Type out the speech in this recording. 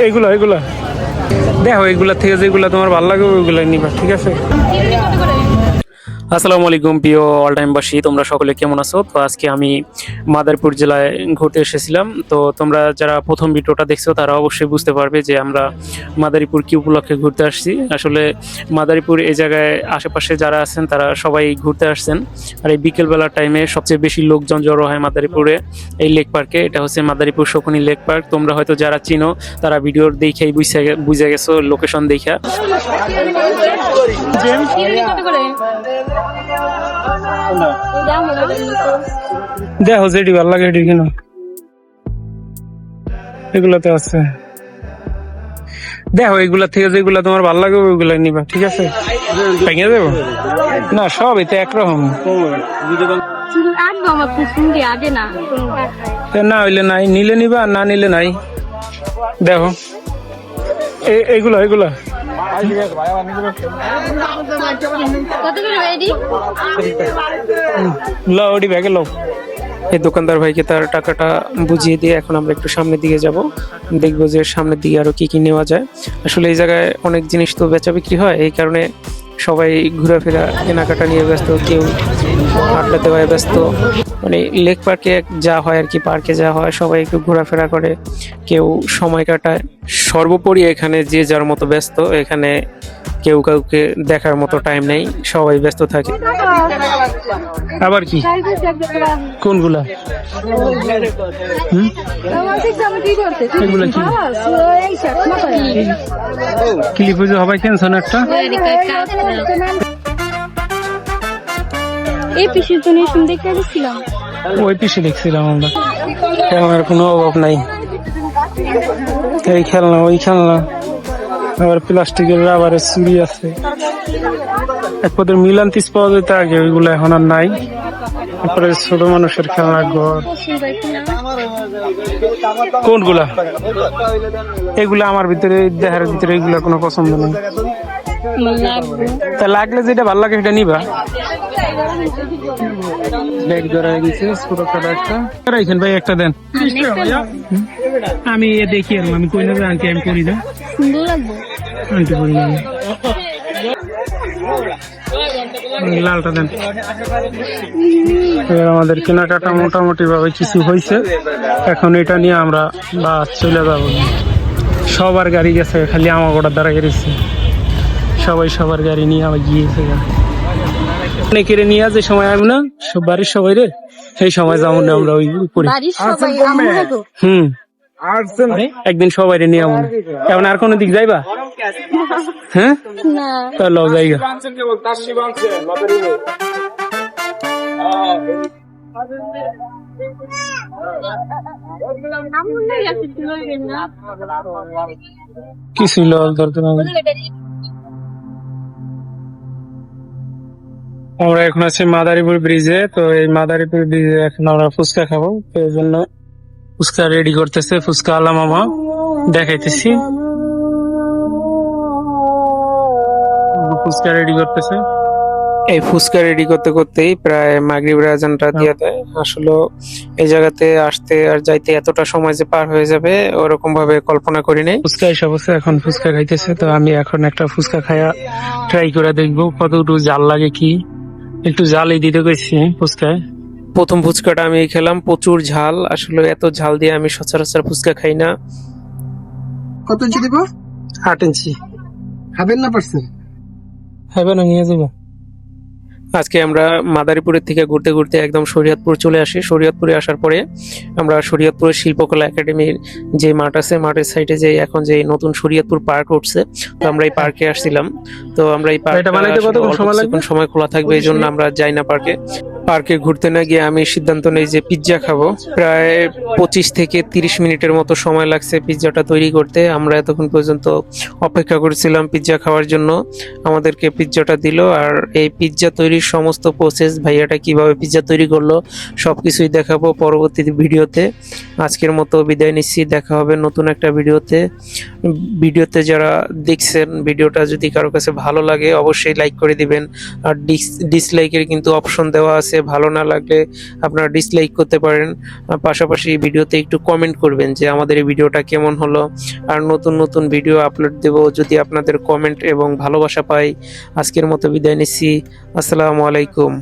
এইগুলা এইগুলা দেখো, এইগুলা থেকে যেগুলা তোমার ভালো লাগে ওইগুলা নিবা, ঠিক আছে? আসসালামু আলাইকুম প্রিয় অল টাইমবাসী, তোমরা সকলে কেমন আছো? তো আজকে আমি মাদারীপুর জেলায় ঘুরতে এসেছিলাম। তো তোমরা যারা প্রথম ভিডিওটা দেখছো তারা অবশ্যই বুঝতে পারবে যে আমরা মাদারীপুর কি উপলক্ষে ঘুরতে আসছি। আসলে মাদারীপুর এই জায়গায় আশেপাশে যারা আছেন তারা সবাই ঘুরতে আসছেন। আর এই বিকেলবেলার টাইমে সবচেয়ে বেশি লোকজন জড়ো হয় মাদারীপুরে এই লেক পার্কে। এটা হচ্ছে মাদারীপুর শকুনি লেক পার্ক। তোমরা হয়তো যারা চিনো তারা ভিডিওর দেখেই বুঝে গেছো লোকেশন দেখা। দেখো যেটি ভালো লাগে এটি কেন, এগুলাতে আছে। দেখো এগুলা থেকে যেগুলা তোমার ভালো লাগে ওইগুলা নিবা, ঠিক আছে? ভেঙে দেবো না, সব এতে একরকম। না হইলে নাই, নিলে নিবা, না নিলে নাই। দেখো এইগুলা এইগুলা লাও, ওটি ব্যাগে লাও। এই দোকানদার ভাইকে তার টাকাটা বুঝিয়ে দিয়ে এখন আমরা একটু সামনের দিকে যাব, দেখবো যে সামনের দিকে আরো কি কি নেওয়া যায়। আসলে এই জায়গায় অনেক জিনিস তো বেচা বিক্রি হয়, এই কারণে সবাই ঘোরাফেরা কেনাকাটা নিয়ে ব্যস্ত, কেউ আড্ডা দেওয়ায় ব্যস্ত। মানে লেক পার্কে যা হয় আর কি, পার্কে যা হয় সবাই একটু ঘোরাফেরা করে, কেউ সময় কাটায়। সর্বোপরি এখানে যে যার মতো ব্যস্ত, এখানে কেউ কাউকে দেখার মতো টাইম নেই, সবাই ব্যস্ত থাকে। আবার কি কোনগুলা? ক্লিপ পুজো হবাই কেনছেন একটা এই পিসির জন্য দেখতে গেছিলাম, ওই পিসে দেখছিলাম আমরা। খেলনার কোনো অভাব নাই, এই খেলনা ওই খেলনা, আবার প্লাস্টিকের রাবারের চুড়ি আছে। এক পদের মিলান তিস পাওয়া যেত আগে, ওইগুলো এখন আর নাই। তারপরে ছোট মানুষের খেলনার ঘর। কোনগুলা? এগুলা আমার ভিতরে দেহার ভিতরে এগুলা কোনো পছন্দ নেই। তা লাগলে যেটা ভালো লাগে সেটা নিবা। ভাই একটা দেন, আমি দেখি আর আমি কই নেবো, আনটি আমি করি না, আনটি করি না। লালটা দেন। আমাদের কেনাকাটা মোটামুটি ভাবে কিছু হয়েছে, এখন এটা নিয়ে আমরা বাস চলে যাবো। সবার গাড়ি গেছে, খালি আমার গোটা দ্বারা গেছে। সবাই সবার গাড়ি নিয়ে আবার গিয়েছে। অনেকের নিয়ে যে সময় আসবো না, সব বাড়ির সবাই রে, সেই সময় যাবো না আমরা ওই করি। একদিন সবাই নিয়ে আমো। এখন আর কোনো দিক যাইবা? হ্যাঁ, তাহলে যাইগা। কি ছিল দরকার? আমরা এখন আছি মাদারীপুর ব্রিজে। তো এই মাদারীপুর ব্রিজে এখন আমরা ফুচকা খাবো, তো এই জন্য ফুচকা রেডি করতেছে। ফুচকা আলা মামা দেখাইতেছি, ফুচকা রেডি করতেছে। এই ফুচকা রেডি করতে করতেই প্রায় মাগরিবের আজানটা দিয়ে দেয়। আসলে এই জায়গাতে আসতে আর যাইতে এতটা সময় যে পার হয়ে যাবে ওরকম ভাবে কল্পনা করি নাই। ফুচকা এসে বসে, এখন ফুচকা খাইতেছে। তো আমি এখন একটা ফুচকা খায়া ট্রাই করে দেখবো কতটুকু জাল লাগে। কি একটু জালই দিতে গেছি ফুচকায়। প্রথম ফুচকাটা আমি খেলাম, প্রচুর ঝাল। আসলে এত ঝাল দিয়ে আমি সচরাচর ফুচকা খাই না। কত ইঞ্চি দিব? 8 ইঞ্চি। খাবেন না পারছেন? খাবে না, নিয়ে যাবো। আজকে আমরা মাদারীপুরের থেকে ঘুরতে ঘুরতে একদম শরীয়তপুর চলে আসি। শরীয়তপুরে আসার পরে আমরা শরীয়তপুরের শিল্পকলা একাডেমির যে মাঠ আছে, মাঠের সাইডে যে এখন যে নতুন শরীয়তপুর পার্ক উঠছে, তো আমরা এই পার্কে আসছিলাম। তো আমরা এই পার্কটা সময় খোলা থাকবে, এই জন্য আমরা যাই না পার্কে। পার্কে ঘুরতে না গিয়ে আমি সিদ্ধান্ত নেই যে পিৎজা খাবো। প্রায় 25 থেকে 30 মিনিটের মতো সময় লাগছে পিৎজাটা তৈরি করতে। আমরা এতক্ষণ পর্যন্ত অপেক্ষা করছিলাম পিৎজা খাওয়ার জন্য। আমাদেরকে পিৎজাটা দিল, আর এই পিৎজা তৈরি তৈরির সমস্ত প্রসেস, ভাইয়াটা কিভাবে পিৎজা তৈরি করলো সবকিছুই দেখাবো পরবর্তী ভিডিওতে। আজকের মতো বিদায় নিচ্ছি, দেখা হবে নতুন একটা ভিডিওতে। যারা দেখছেন ভিডিওটা যদি কারো কাছে ভালো লাগে অবশ্যই লাইক করে দিবেন, আর ডিসলাইকের কিন্তু অপশন দেওয়া আছে, ভালো না লাগলে আপনারা ডিসলাইক করতে পারেন। পাশাপাশি ভিডিওতে একটু কমেন্ট করবেন যে আমাদের এই ভিডিওটা কেমন হলো, আর নতুন নতুন ভিডিও আপলোড দেব যদি আপনাদের কমেন্ট এবং ভালোবাসা পাই। আজকের মতো বিদায় নিচ্ছি, আসসালামু আলাইকুম।